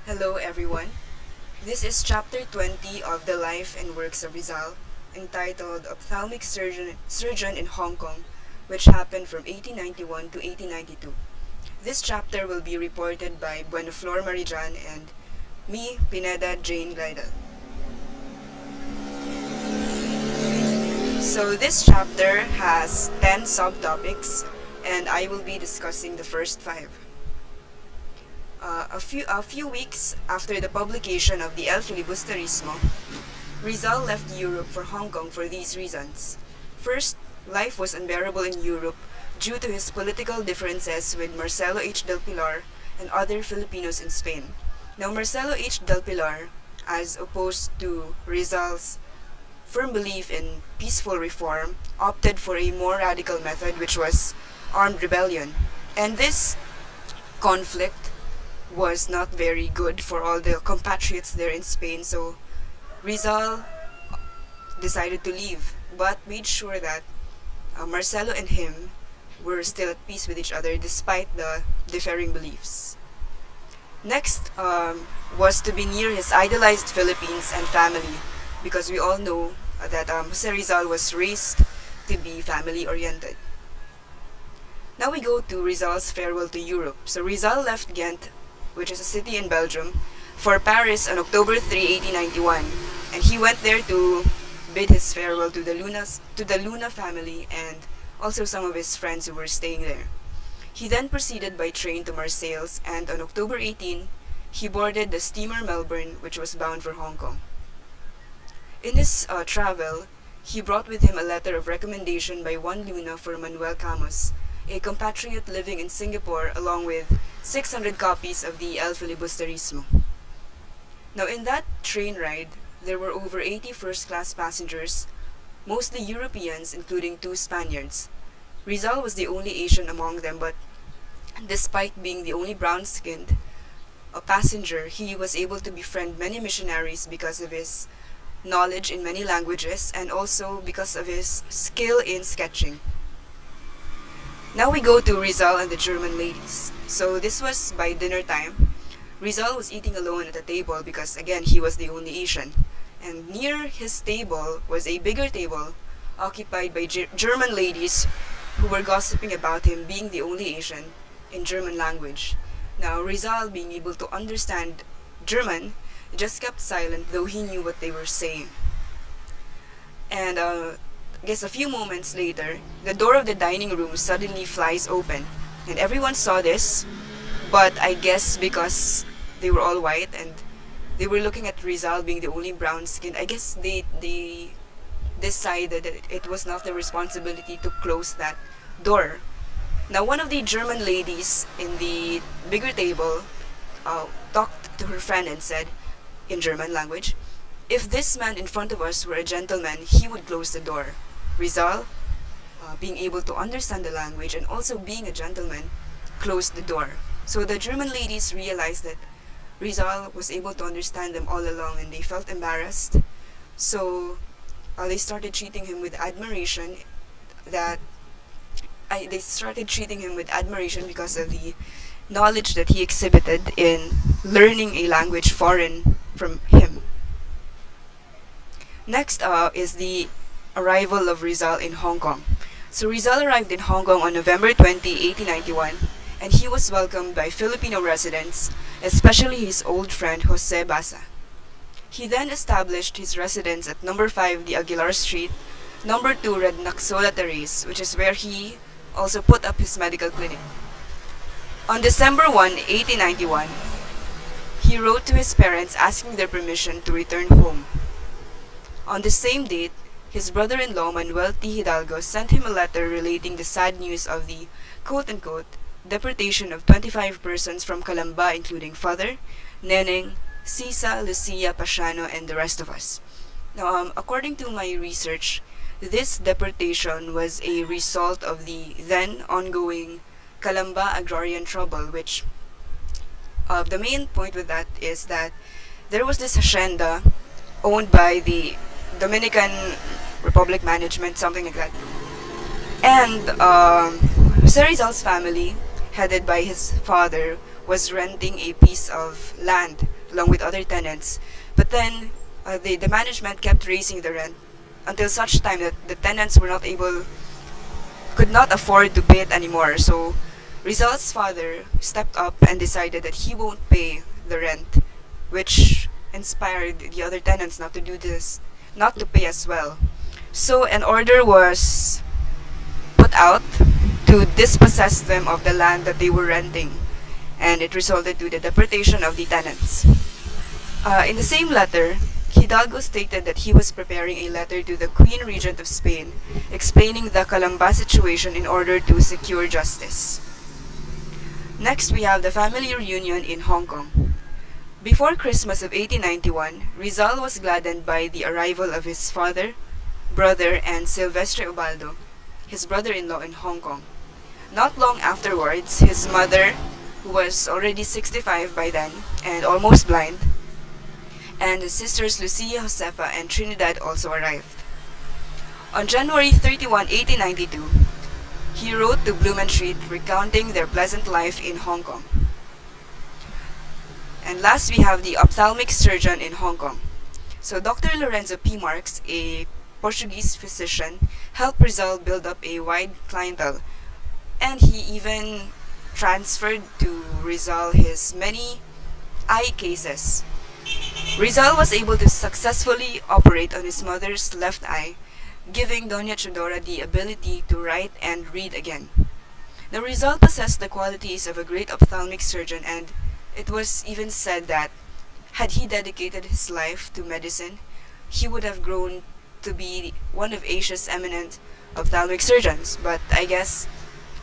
Hello everyone. This is chapter 20 of the life and works of Rizal, entitled Ophthalmic Surgeon in Hong Kong, which happened from 1891 to 1892. This chapter will be reported by BUENAFLOR JEANNE and me, Pineda Jane Glydel. So this chapter has 10 subtopics and I will be discussing the first 5. A few weeks after the publication of the El Filibusterismo, Rizal left Europe for Hong Kong for these reasons. First, life was unbearable in Europe due to his political differences with Marcelo H. del Pilar and other Filipinos in Spain. Now, Marcelo H. del Pilar, as opposed to Rizal's firm belief in peaceful reform, opted for a more radical method, which was armed rebellion. And this conflict was not very good for all the compatriots there in Spain, so Rizal decided to leave, but made sure that Marcelo and him were still at peace with each other despite the differing beliefs. Next was to be near his idolized Philippines and family, because we all know that Jose Rizal was raised to be family-oriented. Now we go to Rizal's farewell to Europe. So Rizal left Ghent, which is a city in Belgium, for Paris on October 3, 1891, and he went there to bid his farewell to the Luna family and also some of his friends who were staying there. He then proceeded by train to Marseilles, and on October 18, he boarded the steamer Melbourne, which was bound for Hong Kong. In his travel, he brought with him a letter of recommendation by Juan Luna for Manuel Camus, a compatriot living in Singapore, along with 600 copies of the El Filibusterismo. Now, in that train ride, there were over 80 first-class passengers, mostly Europeans, including 2 Spaniards. Rizal was the only Asian among them, but despite being the only brown-skinned passenger, he was able to befriend many missionaries because of his knowledge in many languages and also because of his skill in sketching. Now we go to Rizal and the German ladies. So this was by dinner time. Rizal was eating alone at a table because, again, he was the only Asian. And near his table was a bigger table occupied by German ladies who were gossiping about him being the only Asian in German language. Now Rizal, being able to understand German, just kept silent, though he knew what they were saying. And I guess a few moments later, the door of the dining room suddenly flies open, and everyone saw this, but I guess because they were all white and they were looking at Rizal being the only brown skin, I guess they decided that it was not their responsibility to close that door. Now, one of the German ladies in the bigger table talked to her friend and said, in German language, "If this man in front of us were a gentleman, he would close the door." Rizal, being able to understand the language and also being a gentleman, closed the door. So the German ladies realized that Rizal was able to understand them all along, and they felt embarrassed. So they started treating him with admiration. They started treating him with admiration because of the knowledge that he exhibited in learning a language foreign from him. Next is the arrival of Rizal in Hong Kong. So Rizal arrived in Hong Kong on November 20, 1891, and he was welcomed by Filipino residents, especially his old friend Jose Basa. He then established his residence at number 5 the Aguilar Street, number 2 Red Naxola Terrace, which is where he also put up his medical clinic. On December 1, 1891, he wrote to his parents asking their permission to return home. On the same date, his brother-in-law Manuel T. Hidalgo sent him a letter relating the sad news of the quote-unquote deportation of 25 persons from Calamba, including Father, Neneng, Sisa, Lucia, Pasiano, and the rest of us. Now, according to my research, this deportation was a result of the then ongoing Calamba agrarian trouble, which the main point with that is that there was this hacienda owned by the Dominican Republic management, something like that. And Jose Rizal's family, headed by his father, was renting a piece of land along with other tenants. But then the management kept raising the rent until such time that the tenants could not afford to pay it anymore. So Rizal's father stepped up and decided that he won't pay the rent, which inspired the other tenants not to do this, not to pay as well. So an order was put out to dispossess them of the land that they were renting, and it resulted to the deportation of the tenants. In the same letter, Hidalgo stated that he was preparing a letter to the Queen Regent of Spain explaining the Calamba situation in order to secure justice. Next, we have the family reunion in Hong Kong. Before Christmas of 1891, Rizal was gladdened by the arrival of his father, brother, and Silvestre Ubaldo, his brother-in-law, in Hong Kong. Not long afterwards, his mother, who was already 65 by then and almost blind, and his sisters Lucia, Josefa, and Trinidad also arrived. On January 31, 1892, he wrote to Blumentritt recounting their pleasant life in Hong Kong. And last, we have the ophthalmic surgeon in Hong Kong. So Dr. Lorenzo P. Marx, a Portuguese physician, helped Rizal build up a wide clientele, and he even transferred to Rizal his many eye cases. Rizal was able to successfully operate on his mother's left eye, giving Doña Chodora the ability to write and read again. Now, Rizal possessed the qualities of a great ophthalmic surgeon, and it was even said that had he dedicated his life to medicine, he would have grown to be one of Asia's eminent ophthalmic surgeons. But I guess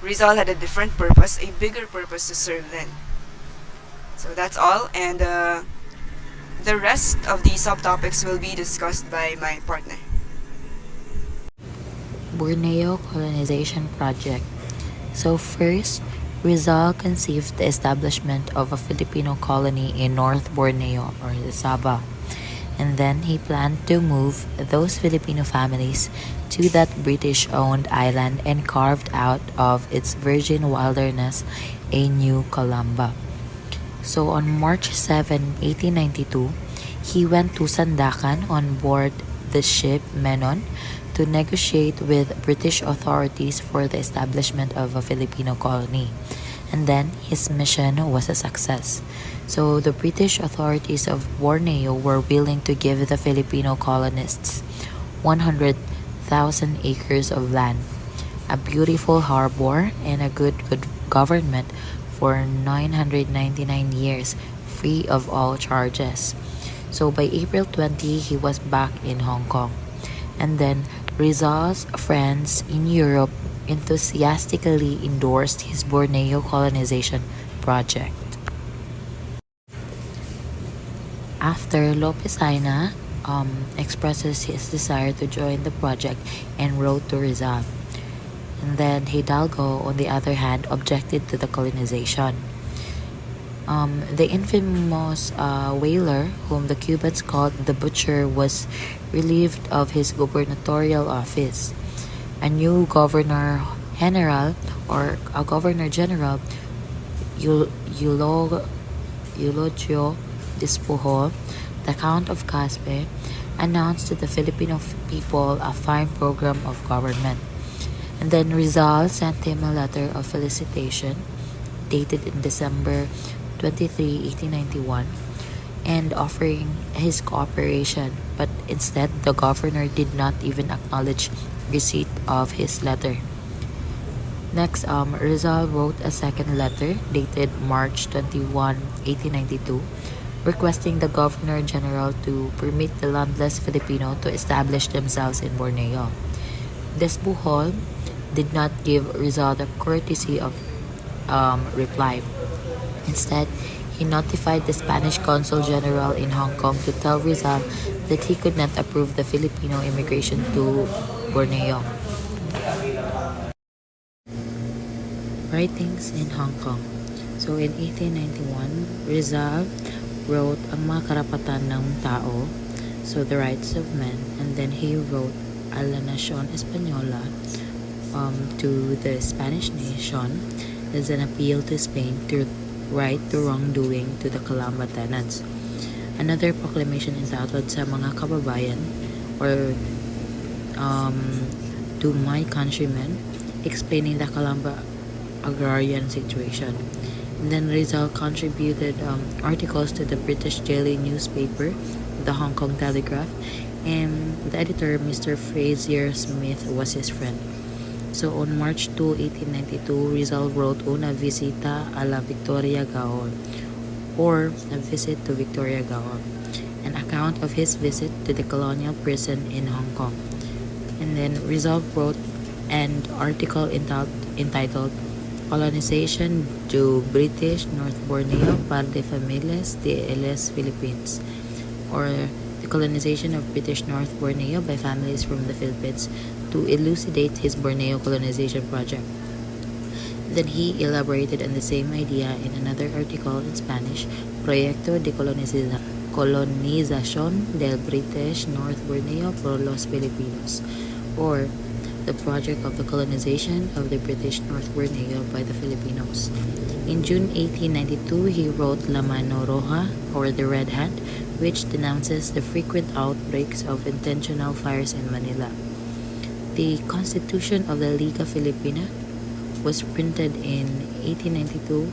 Rizal had a different purpose, a bigger purpose to serve then. So that's all, and the rest of the subtopics will be discussed by my partner. Borneo Colonization Project. So first, Rizal conceived the establishment of a Filipino colony in North Borneo, or Sabah, and then he planned to move those Filipino families to that British-owned island and carved out of its virgin wilderness a new Calamba. So on March 7, 1892, he went to Sandakan on board the ship Menon to negotiate with British authorities for the establishment of a Filipino colony. And then his mission was a success. So the British authorities of Borneo were willing to give the Filipino colonists 100,000 acres of land, a beautiful harbor, and a good government for 999 years, free of all charges. So by April 20, he was back in Hong Kong. And then Rizal's friends in Europe enthusiastically endorsed his Borneo colonization project. After Lopez-Aina expresses his desire to join the project and wrote to Rizal. And then Hidalgo, on the other hand, objected to the colonization. The infamous whaler, whom the Cubans called the Butcher, was relieved of his gubernatorial office. A new governor general, Eulogio Despojo, the Count of Caspe, announced to the Filipino people a fine program of government. And then Rizal sent him a letter of felicitation dated in December 23, 1891, and offering his cooperation, but instead the governor did not even acknowledge receipt of his letter. Next, Rizal wrote a second letter dated March 21, 1892, requesting the Governor General to permit the landless Filipino to establish themselves in Borneo. Despuhol did not give Rizal the courtesy of reply. Instead, he notified the Spanish Consul General in Hong Kong to tell Rizal that he could not approve the Filipino immigration to Borneo. Writings in Hong Kong. So in 1891, Rizal wrote Ang Mga Karapatan ng Tao, so the rights of men, and then he wrote A la Nación Española to the Spanish nation as an appeal to Spain to right the wrongdoing to the Calamba tenants. Another proclamation entitled Sa Mga Kababayan or To My Countrymen, explaining the Calamba agrarian situation. And then Rizal contributed articles to the British daily newspaper, the Hong Kong Telegraph, and the editor, Mr. Fraser Smith, was his friend. So on March 2, 1892, Rizal wrote Una Visita a la Victoria Gaon, or A Visit to Victoria Gaon, an account of his visit to the colonial prison in Hong Kong. And then Rizal wrote an article entitled Colonization do British North Borneo par de Familias de les Philippines, or the colonization of British North Borneo by families from the Philippines, to elucidate his Borneo colonization project. Then he elaborated on the same idea in another article in Spanish, Proyecto de Colonización del British North Borneo por los Filipinos, or the project of the colonization of the British North Borneo by the Filipinos. In June 1892, he wrote La Mano Roja, or The Red Hand, which denounces the frequent outbreaks of intentional fires in Manila. The Constitution of the Liga Filipina was printed in 1892.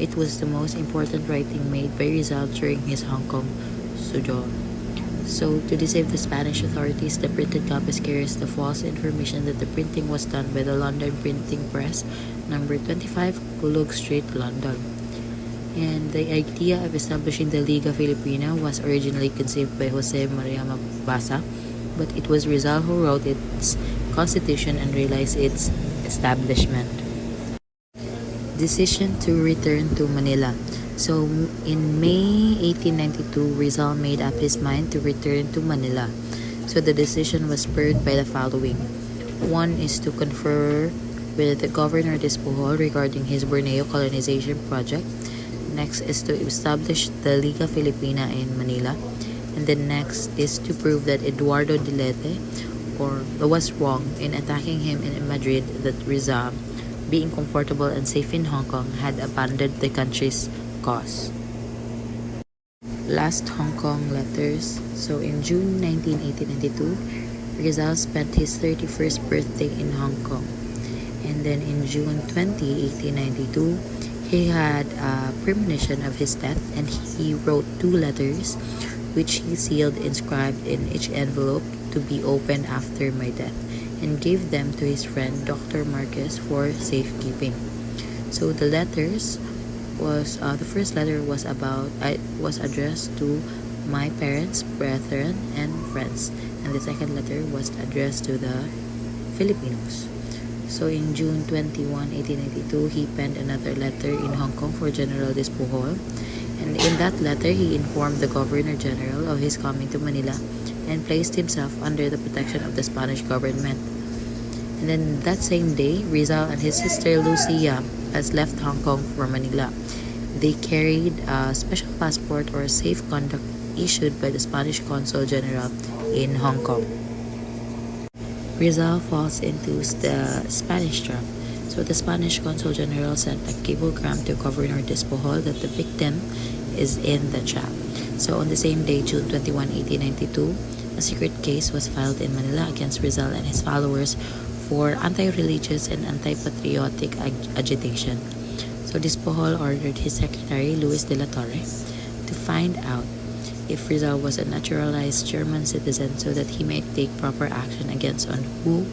It was the most important writing made by Rizal during his Hong Kong sojourn. So, to deceive the Spanish authorities, the printed copies carries the false information that the printing was done by the London Printing Press, number 25, Kulog Street, London. And the idea of establishing the Liga Filipina was originally conceived by Jose Maria Mabasa, but it was Rizal who wrote its constitution and realized its establishment. Decision to return to Manila. So, in May 1892, Rizal made up his mind to return to Manila. So, the decision was spurred by the following. One is to confer with the Governor Despohol regarding his Borneo colonization project. Next is to establish the Liga Filipina in Manila. And the next is to prove that Eduardo Dilete was wrong in attacking him in Madrid, that Rizal, being comfortable and safe in Hong Kong, had abandoned the country's cause. Last Hong Kong letters. So in June 19, 1892, Rizal spent his 31st birthday in Hong Kong. And then in June 20, 1892, he had a premonition of his death, and he wrote 2 letters which he sealed, inscribed in each envelope, to be opened after my death, and gave them to his friend Dr. Marquez for safekeeping. So the letters was the first letter was addressed to my parents, brethren, and friends, and the second letter was addressed to the Filipinos. So in June 21, 1892, he penned another letter in Hong Kong for General Despohol, and in that letter he informed the Governor General of his coming to Manila and placed himself under the protection of the Spanish government. And then that same day, Rizal and his sister Lucia has left Hong Kong for Manila. They carried a special passport or safe conduct issued by the Spanish Consul General in Hong Kong. Rizal falls into the Spanish trap. So the Spanish Consul General sent a cablegram to Governor Despohol that the victim is in the trap. So on the same day, June 21, 1892, a secret case was filed in Manila against Rizal and his followers for anti-religious and anti-patriotic agitation. So Despohol ordered his secretary, Luis de la Torre, to find out if Rizal was a naturalized German citizen so that he might take proper action against one who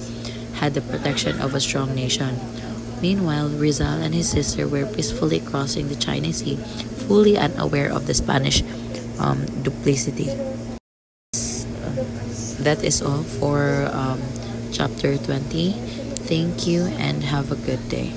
had the protection of a strong nation. Meanwhile, Rizal and his sister were peacefully crossing the Chinese Sea, fully unaware of the Spanish duplicity. That is all for chapter 20. Thank you and have a good day.